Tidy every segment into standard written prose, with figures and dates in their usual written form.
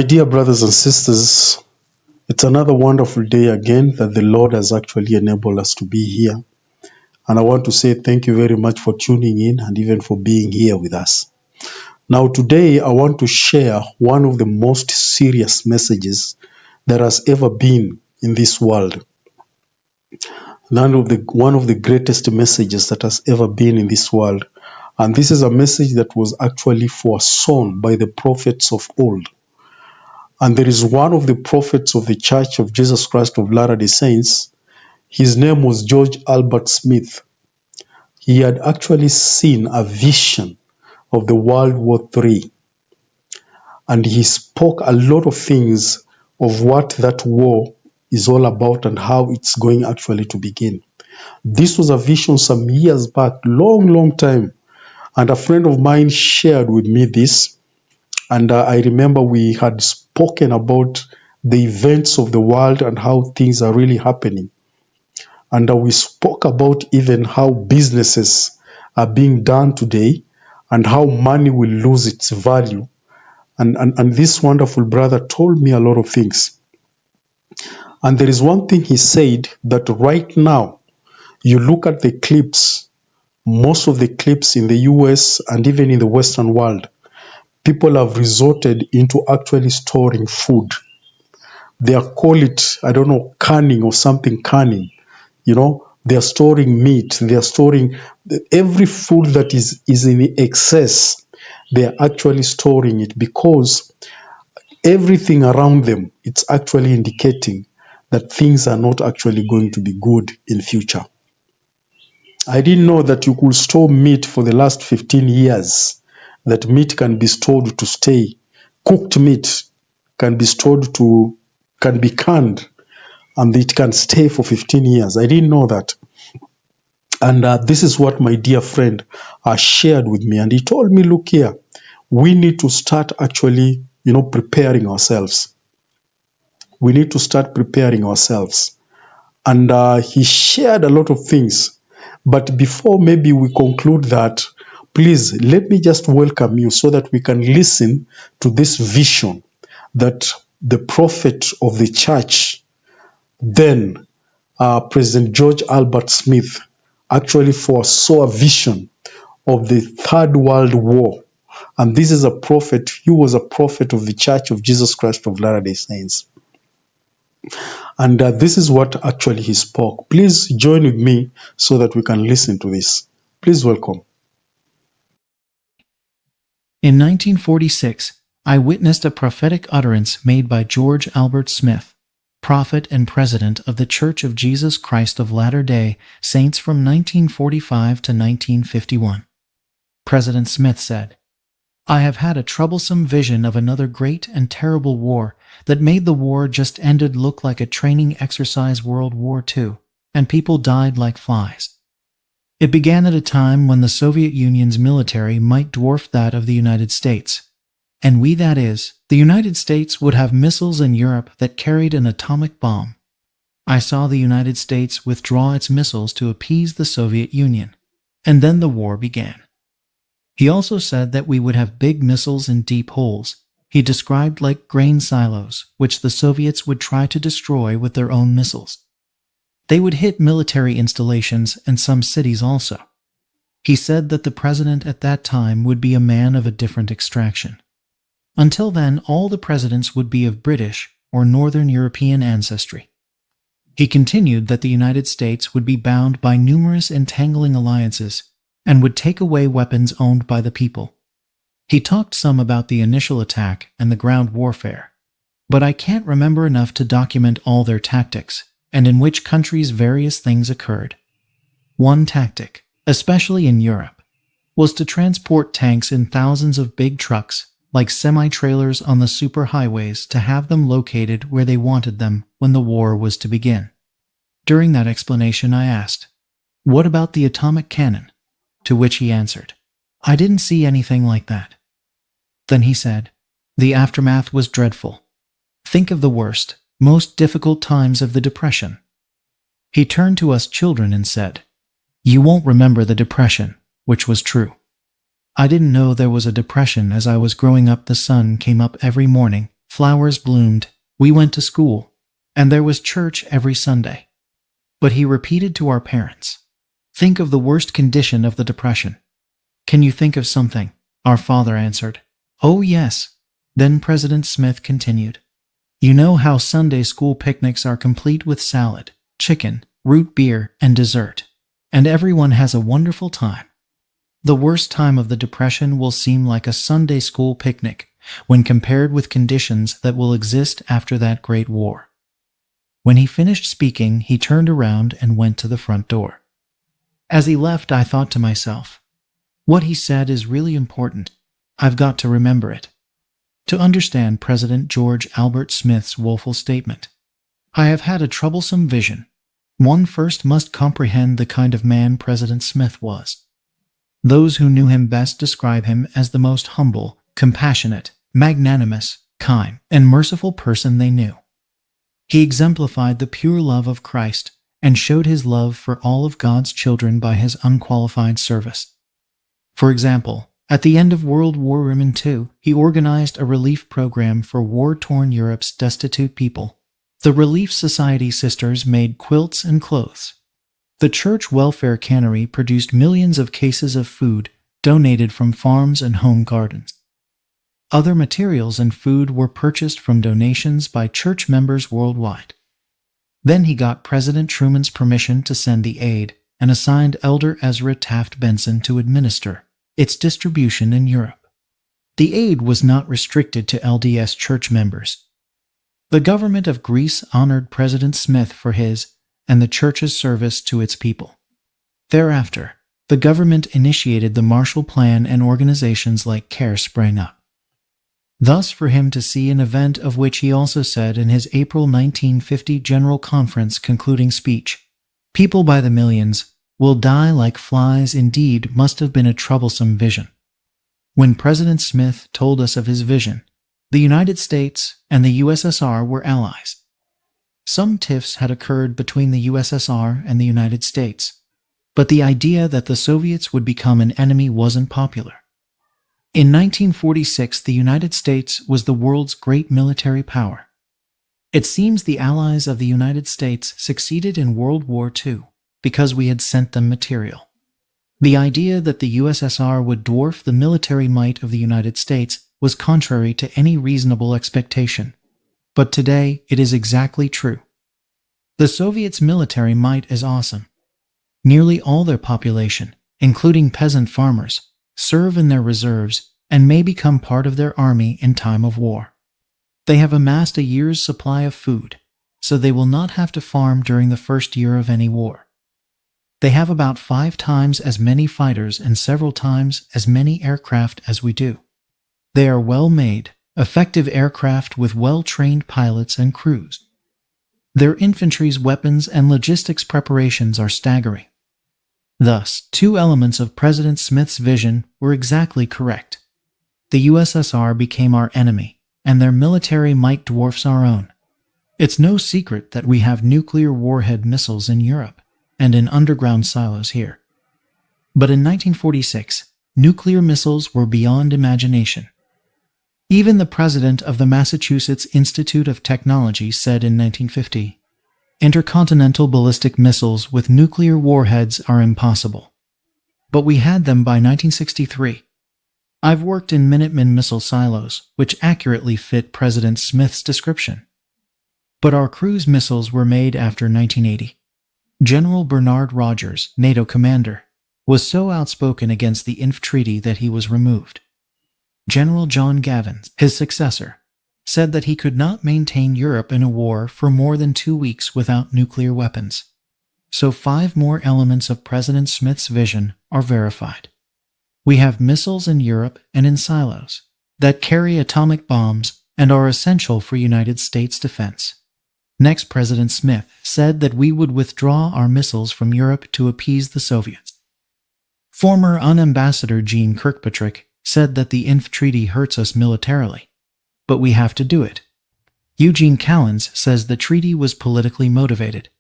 My dear brothers and sisters, it's another wonderful day again that the Lord has actually enabled us to be here. And I want to say thank you very much for tuning in and even for being here with us. Now, today, I want to share one of the most serious messages that has ever been in this world. One of the greatest messages that has ever been in this world. And this is a message that was actually foresown by the prophets of old. And there is one of the prophets of the Church of Jesus Christ of Latter-day Saints. His name was George Albert Smith. He had actually seen a vision of the World War III. And he spoke a lot of things of what that war is all about and how it's going actually to begin. This was a vision some years back, long time. And a friend of mine shared with me this. And I remember we had spoken about the events of the world and how things are really happening. And we spoke about even how businesses are being done today and how money will lose its value. And this wonderful brother told me a lot of things. And there is one thing he said, that right now, you look at the clips, most of the clips in the US and even in the Western world, people have resorted into actually storing food. They are call it, I don't know, canning or something canning. You know, they are storing meat. They are storing every food that is in excess. They are actually storing it because everything around them, it's actually indicating that things are not actually going to be good in future. I didn't know that you could store meat for the last 15 years, that meat can be stored to stay. Cooked meat can be can be canned, and it can stay for 15 years. I didn't know that. And this is what my dear friend shared with me. And he told me, look here, we need to start actually, preparing ourselves. We need to start preparing ourselves. And he shared a lot of things. But before maybe we conclude that, please let me just welcome you so that we can listen to this vision that the prophet of the church, then President George Albert Smith, actually foresaw a vision of the Third World War. And this is a prophet, he was a prophet of the Church of Jesus Christ of Latter-day Saints. And this is what actually he spoke. Please join with me so that we can listen to this. Please welcome. In 1946, I witnessed a prophetic utterance made by George Albert Smith, prophet and president of the Church of Jesus Christ of Latter-day Saints from 1945 to 1951. President Smith said, "I have had a troublesome vision of another great and terrible war that made the war just ended look like a training exercise, World War II, and people died like flies. It began at a time when the Soviet Union's military might dwarf that of the United States. And we, that is, the United States, would have missiles in Europe that carried an atomic bomb. I saw the United States withdraw its missiles to appease the Soviet Union, and then the war began. He also said that we would have big missiles in deep holes, he described like grain silos, which the Soviets would try to destroy with their own missiles. They would hit military installations and some cities also. He said that the president at that time would be a man of a different extraction. Until then, all the presidents would be of British or Northern European ancestry. He continued that the United States would be bound by numerous entangling alliances and would take away weapons owned by the people. He talked some about the initial attack and the ground warfare, but I can't remember enough to document all their tactics and in which countries various things occurred. One tactic, especially in Europe, was to transport tanks in thousands of big trucks, like semi-trailers on the superhighways, to have them located where they wanted them when the war was to begin. During that explanation I asked, "What about the atomic cannon?" To which he answered, "I didn't see anything like that." Then he said, "The aftermath was dreadful. Think of the worst, most difficult times of the Depression." He turned to us children and said, "You won't remember the Depression," which was true. I didn't know there was a depression. As I was growing up, the sun came up every morning Flowers bloomed, we went to school, and there was church every Sunday. But he repeated to our parents, "Think of the worst condition of the Depression." "Can you think of something?" our father answered. "Oh yes." Then President Smith continued, "You know how Sunday school picnics are complete with salad, chicken, root beer, and dessert, and everyone has a wonderful time. The worst time of the Depression will seem like a Sunday school picnic when compared with conditions that will exist after that great war." When he finished speaking, he turned around and went to the front door. As he left, I thought to myself, what he said is really important. I've got to remember it. To understand President George Albert Smith's woeful statement, I have had a troublesome vision. One first must comprehend the kind of man President Smith was. Those who knew him best describe him as the most humble, compassionate, magnanimous, kind, and merciful person they knew. He exemplified the pure love of Christ and showed his love for all of God's children by his unqualified service. For example, at the end of World War II, he organized a relief program for war-torn Europe's destitute people. The Relief Society sisters made quilts and clothes. The church welfare cannery produced millions of cases of food donated from farms and home gardens. Other materials and food were purchased from donations by church members worldwide. Then he got President Truman's permission to send the aid and assigned Elder Ezra Taft Benson to administer its distribution in Europe. The aid was not restricted to LDS church members. The government of Greece honored President Smith for his and the church's service to its people. Thereafter, the government initiated the Marshall Plan and organizations like CARE sprang up. Thus, for him to see an event of which he also said in his April 1950 General Conference concluding speech, "People by the millions will die like flies," indeed must have been a troublesome vision. When President Smith told us of his vision, the United States and the USSR were allies. Some tiffs had occurred between the USSR and the United States, but the idea that the Soviets would become an enemy wasn't popular. In 1946, the United States was the world's great military power. It seems the allies of the United States succeeded in World War II because we had sent them material. The idea that the USSR would dwarf the military might of the United States was contrary to any reasonable expectation. But today, it is exactly true. The Soviets' military might is awesome. Nearly all their population, including peasant farmers, serve in their reserves and may become part of their army in time of war. They have amassed a year's supply of food, so they will not have to farm during the first year of any war. They have about 5 times as many fighters and several times as many aircraft as we do. They are well-made, effective aircraft with well-trained pilots and crews. Their infantry's weapons and logistics preparations are staggering. Thus, 2 elements of President Smith's vision were exactly correct. The USSR became our enemy, and their military might dwarfs our own. It's no secret that we have nuclear warhead missiles in Europe and in underground silos here. But in 1946, nuclear missiles were beyond imagination. Even the president of the Massachusetts Institute of Technology said in 1950, "Intercontinental ballistic missiles with nuclear warheads are impossible." But we had them by 1963. I've worked in Minuteman missile silos, which accurately fit President Smith's description. But our cruise missiles were made after 1980. General Bernard Rogers, NATO commander, was so outspoken against the INF Treaty that he was removed. General John Gavin, his successor, said that he could not maintain Europe in a war for more than 2 weeks without nuclear weapons. So 5 more elements of President Smith's vision are verified. We have missiles in Europe and in silos that carry atomic bombs and are essential for United States defense. Next, President Smith said that we would withdraw our missiles from Europe to appease the Soviets. Former UN Ambassador Jeane Kirkpatrick said that the INF Treaty hurts us militarily, but we have to do it. Eugene Callens says the treaty was politically motivated.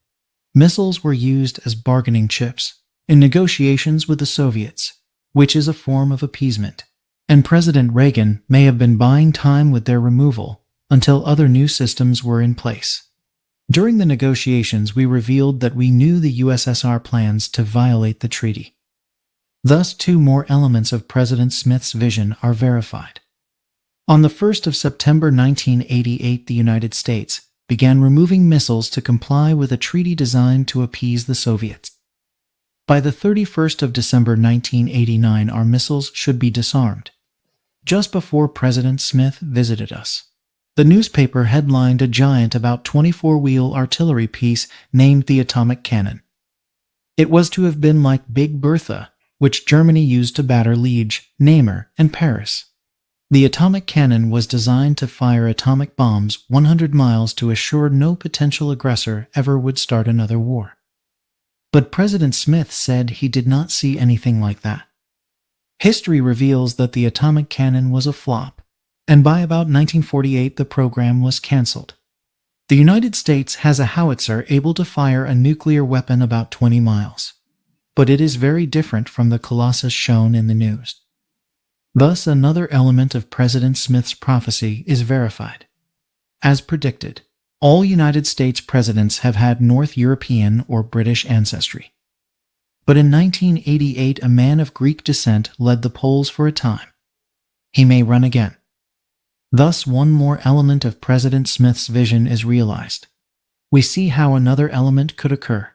Missiles were used as bargaining chips in negotiations with the Soviets, which is a form of appeasement, and President Reagan may have been buying time with their removal until other new systems were in place. During the negotiations, we revealed that we knew the USSR plans to violate the treaty. Thus, two more elements of President Smith's vision are verified. On the 1st of September 1988, the United States began removing missiles to comply with a treaty designed to appease the Soviets. By the 31st of December 1989, our missiles should be disarmed. Just before President Smith visited us, the newspaper headlined a giant, about 24-wheel artillery piece named the atomic cannon. It was to have been like Big Bertha, which Germany used to batter Liege, Namur, and Paris. The atomic cannon was designed to fire atomic bombs 100 miles to assure no potential aggressor ever would start another war. But President Smith said he did not see anything like that. History reveals that the atomic cannon was a flop, and by about 1948 the program was cancelled. The United States has a howitzer able to fire a nuclear weapon about 20 miles, but it is very different from the Colossus shown in the news. Thus, another element of President Smith's prophecy is verified. As predicted, all United States presidents have had North European or British ancestry. But in 1988, a man of Greek descent led the polls for a time. He may run again. Thus, one more element of President Smith's vision is realized. We see how another element could occur.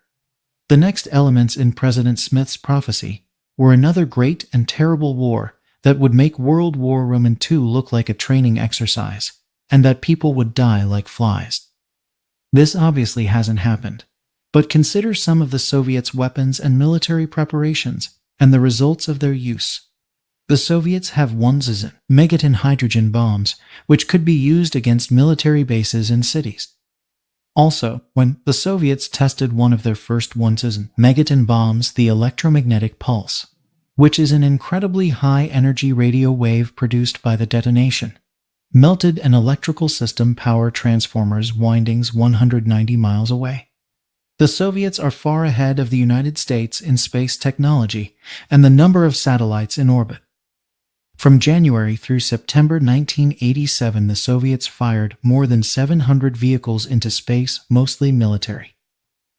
The next elements in President Smith's prophecy were another great and terrible war that would make World War II look like a training exercise, and that people would die like flies. This obviously hasn't happened, but consider some of the Soviets' weapons and military preparations and the results of their use. The Soviets have Wunderwaffen, megaton hydrogen bombs, which could be used against military bases and cities. Also, when the Soviets tested one of their first Wunderwaffen megaton bombs, the electromagnetic pulse, which is an incredibly high-energy radio wave produced by the detonation, melted an electrical system power transformer's windings 190 miles away. The Soviets are far ahead of the United States in space technology and the number of satellites in orbit. From January through September 1987, the Soviets fired more than 700 vehicles into space, mostly military.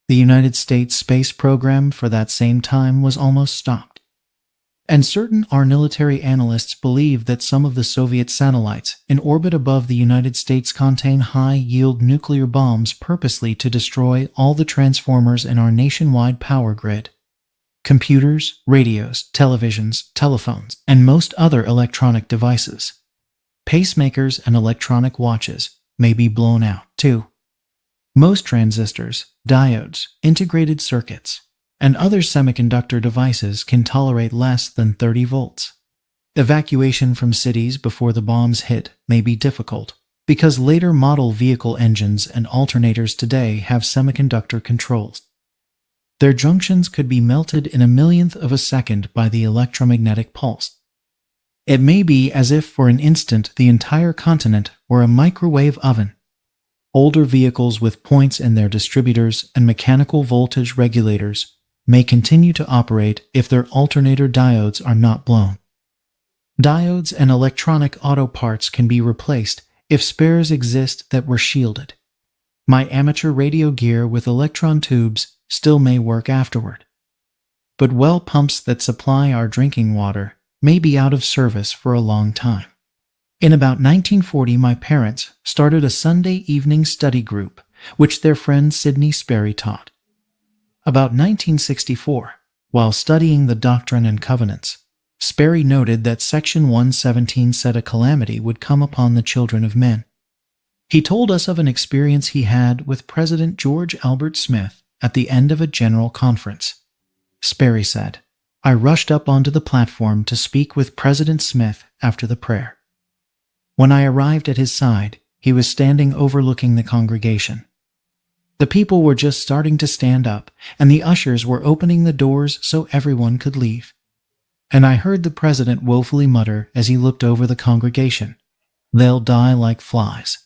The United States space program for that same time was almost stopped. And certain military analysts believe that some of the Soviet satellites in orbit above the United States contain high-yield nuclear bombs purposely to destroy all the transformers in our nationwide power grid. Computers, radios, televisions, telephones, and most other electronic devices. Pacemakers and electronic watches may be blown out, too. Most transistors, diodes, integrated circuits, and other semiconductor devices can tolerate less than 30 volts. Evacuation from cities before the bombs hit may be difficult, because later model vehicle engines and alternators today have semiconductor controls. Their junctions could be melted in a millionth of a second by the electromagnetic pulse. It may be as if for an instant the entire continent were a microwave oven. Older vehicles with points in their distributors and mechanical voltage regulators may continue to operate if their alternator diodes are not blown. Diodes and electronic auto parts can be replaced if spares exist that were shielded. My amateur radio gear with electron tubes still may work afterward. But well pumps that supply our drinking water may be out of service for a long time. In about 1940, my parents started a Sunday evening study group, which their friend Sidney Sperry taught. About 1964, while studying the Doctrine and Covenants, Sperry noted that Section 117 said a calamity would come upon the children of men. He told us of an experience he had with President George Albert Smith at the end of a general conference. Sperry said, "I rushed up onto the platform to speak with President Smith after the prayer. When I arrived at his side, he was standing overlooking the congregation. The people were just starting to stand up, and the ushers were opening the doors so everyone could leave. And I heard the president woefully mutter as he looked over the congregation, 'They'll die like flies.'"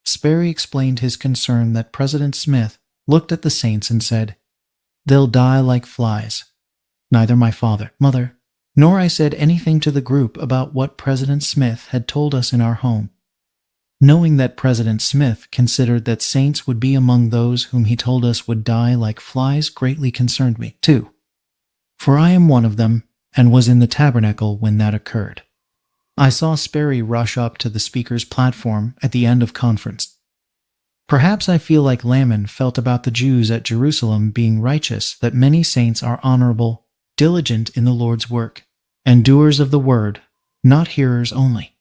Sperry explained his concern that President Smith looked at the saints and said, "They'll die like flies." Neither my father, mother, nor I said anything to the group about what President Smith had told us in our home. Knowing that President Smith considered that saints would be among those whom he told us would die like flies greatly concerned me, too. For I am one of them, and was in the tabernacle when that occurred. I saw Sperry rush up to the speaker's platform at the end of conference. Perhaps I feel like Laman felt about the Jews at Jerusalem being righteous, that many saints are honorable, diligent in the Lord's work, and doers of the word, not hearers only.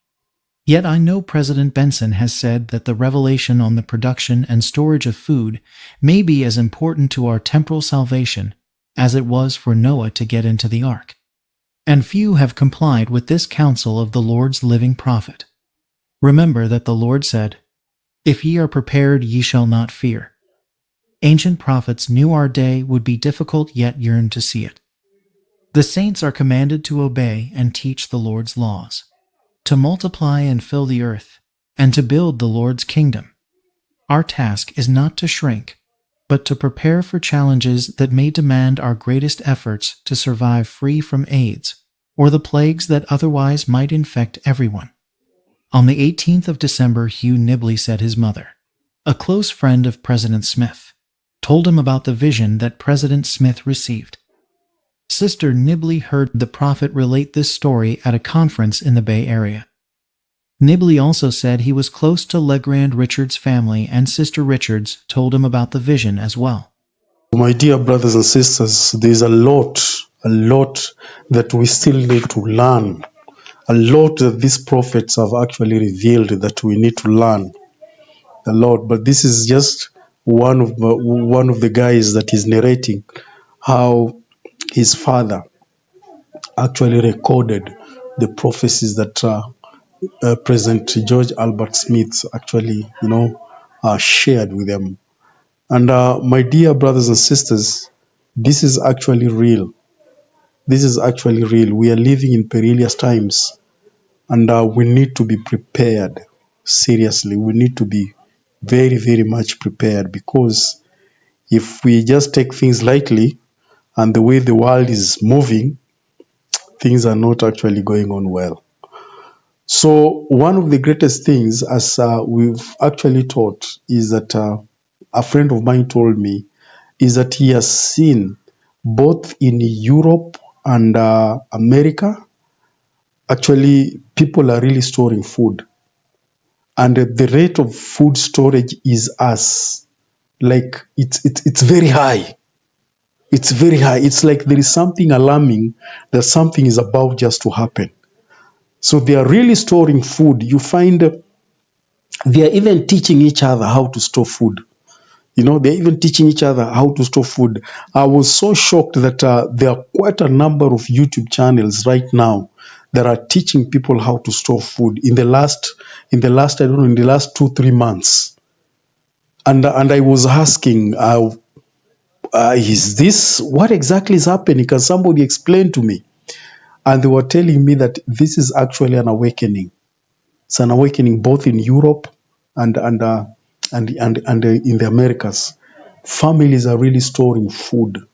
Yet I know President Benson has said that the revelation on the production and storage of food may be as important to our temporal salvation as it was for Noah to get into the ark. And few have complied with this counsel of the Lord's living prophet. Remember that the Lord said, "If ye are prepared, ye shall not fear." Ancient prophets knew our day would be difficult, yet yearned to see it. The saints are commanded to obey and teach the Lord's laws, to multiply and fill the earth, and to build the Lord's kingdom. Our task is not to shrink, but to prepare for challenges that may demand our greatest efforts to survive free from AIDS or the plagues that otherwise might infect everyone. On the 18th of December, Hugh Nibley said his mother, a close friend of President Smith, told him about the vision that President Smith received. Sister Nibley heard the prophet relate this story at a conference in the Bay Area. Nibley also said he was close to Legrand Richards' family, and Sister Richards told him about the vision as well. My dear brothers and sisters, there's a lot that we still need to learn. A lot that these prophets have actually revealed that we need to learn. A lot, but this is just one of the guys that is narrating how his father actually recorded the prophecies that President George Albert Smith actually, shared with them. And my dear brothers and sisters, this is actually real. This is actually real. We are living in perilous times, and we need to be prepared. Seriously, we need to be very, very much prepared, because if we just take things lightly and the way the world is moving, things are not actually going on well. So one of the greatest things, as we've actually taught, is that a friend of mine told me, is that he has seen both in Europe and America, actually people are really storing food. And the rate of food storage is it's very high. It's very high. It's like there is something alarming that something is about just to happen. So they are really storing food. You find they are even teaching each other how to store food. They're even teaching each other how to store food. I was so shocked that there are quite a number of YouTube channels right now that are teaching people how to store food in the last 2-3 months. And I was asking, is this, what exactly is happening? Can somebody explain to me? And they were telling me that this is actually an awakening. It's an awakening both in Europe and in the Americas. Families are really storing food.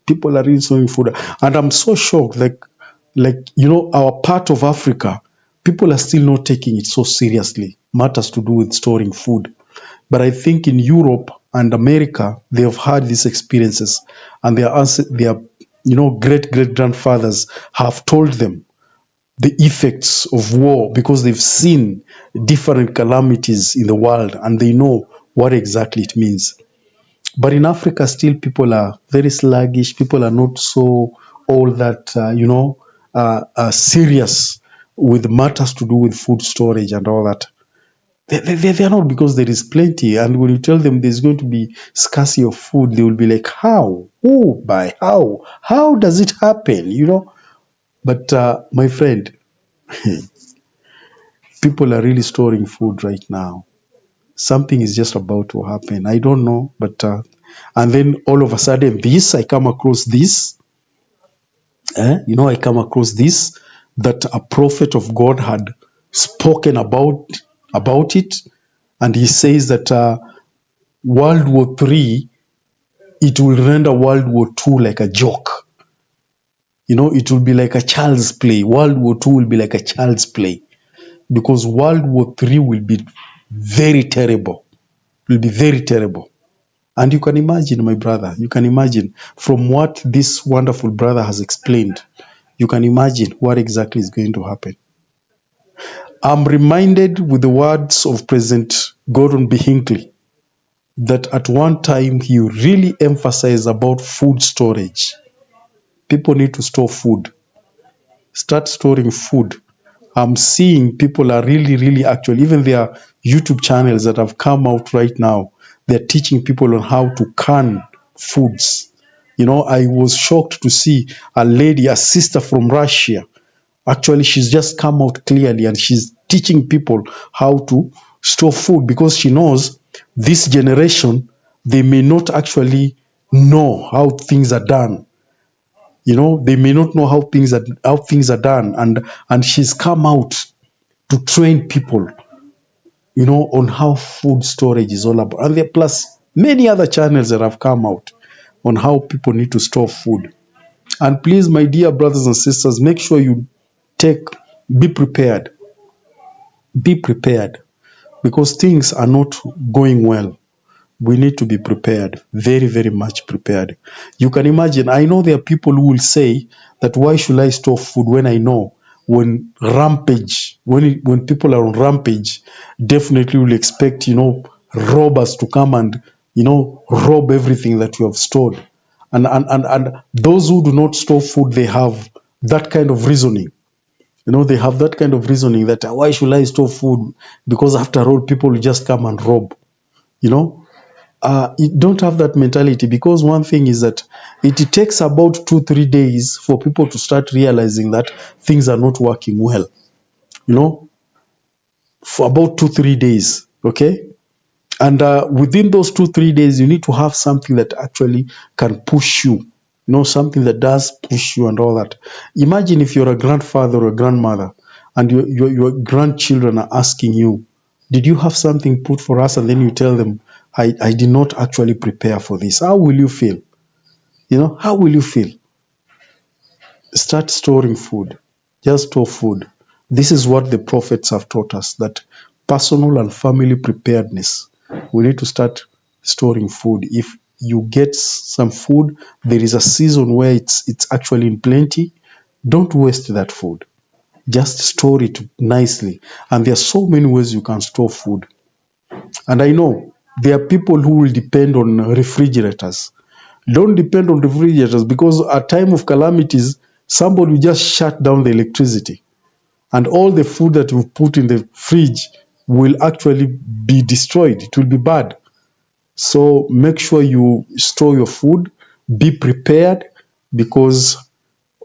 People are really storing food, and I'm so shocked. Our part of Africa, people are still not taking it so seriously. Matters to do with storing food, but I think in Europe and America, they have had these experiences, and their great grandfathers have told them the effects of war, because they've seen different calamities in the world and they know what exactly it means. But in Africa, still people are very sluggish. People are not so all that, serious with matters to do with food storage and all that. They are not, because there is plenty. And when you tell them there's going to be scarcity of food, they will be like, how? Who? By how? How does it happen? But my friend, people are really storing food right now. Something is just about to happen. I don't know, but and then all of a sudden, I come across this. I come across this, that a prophet of God had spoken about it, and he says that World War III, it will render World War II like a joke. It will be like a child's play. World War II will be like a child's play, because World War III will be very terrible. It will be very terrible. And you can imagine, my brother, you can imagine from what this wonderful brother has explained, you can imagine what exactly is going to happen. I'm reminded with the words of President Gordon B. Hinckley that at one time he really emphasized about food storage. People need to store food. Start storing food. I'm seeing people are really actually, even there are YouTube channels that have come out right now. They're teaching people on how to can foods. You know, I was shocked to see a lady, a sister from Russia. Actually, she's just come out clearly and she's teaching people how to store food because she knows this generation, they may not actually know how things are done. You know, they may not know how things are done, and she's come out to train people, you know, on how food storage is all about. And there plus many other channels that have come out on how people need to store food. And please, my dear brothers and sisters, make sure you take be prepared. Be prepared because things are not going well. We need to be prepared, very much prepared. You can imagine, I know there are people who will say that why should I store food when I know when people are on rampage, definitely will expect, you know, robbers to come and, you know, rob everything that you have stored. And those who do not store food, they have that kind of reasoning. You know, they have that kind of reasoning that why should I store food? Because after all, people will just come and rob. You know, you don't have that mentality because one thing is that it takes about 2-3 days for people to start realizing that things are not working well. You know, for about 2-3 days, okay? And within those 2-3 days, you need to have something that actually can push you. You know, something that does push you and all that. Imagine if you're a grandfather or a grandmother and your grandchildren are asking you, did you have something put for us? And then you tell them, I did not actually prepare for this. How will you feel? You know, how will you feel? Start storing food. Just store food. This is what the prophets have taught us, that personal and family preparedness. We need to start storing food. If you get some food, there is a season where it's actually in plenty. Don't waste that food. Just store it nicely. And there are so many ways you can store food. And I know there are people who will depend on refrigerators. Don't depend on refrigerators because at time of calamities, somebody will just shut down the electricity and all the food that you put in the fridge will actually be destroyed. It will be bad. So make sure you store your food, be prepared because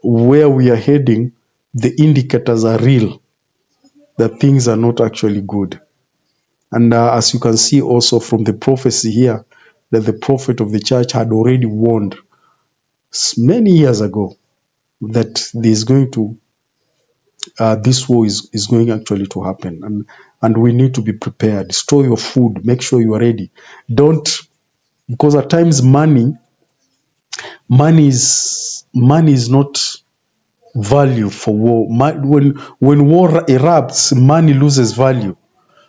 where we are heading, the indicators are real that things are not actually good. And as you can see also from the prophecy here, that the prophet of the church had already warned many years ago that there's going to this war is going actually to happen, and we need to be prepared. Store your food, make sure you are ready. Don't, because at times money is not value for war. When war erupts, money loses value.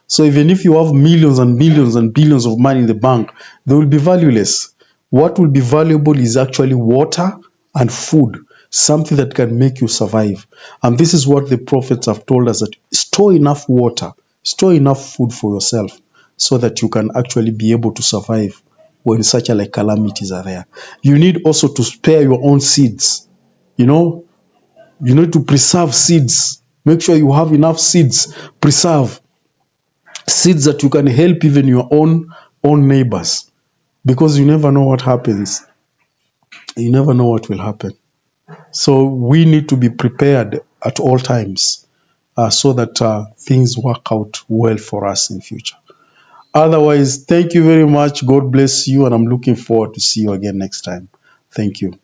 So even if you have millions and millions and billions of money in the bank, they will be valueless. What will be valuable is actually water and food, something that can make you survive. And this is what the prophets have told us, that store enough water, store enough food for yourself so that you can actually be able to survive when such a like calamities are there. You need also to spare your own seeds. You know, you need to preserve seeds. Make sure you have enough seeds. Preserve seeds that you can help even your own neighbors, because you never know what happens. You never know what will happen. So we need to be prepared at all times, so that things work out well for us in future. Otherwise, thank you very much. God bless you, and I'm looking forward to see you again next time. Thank you.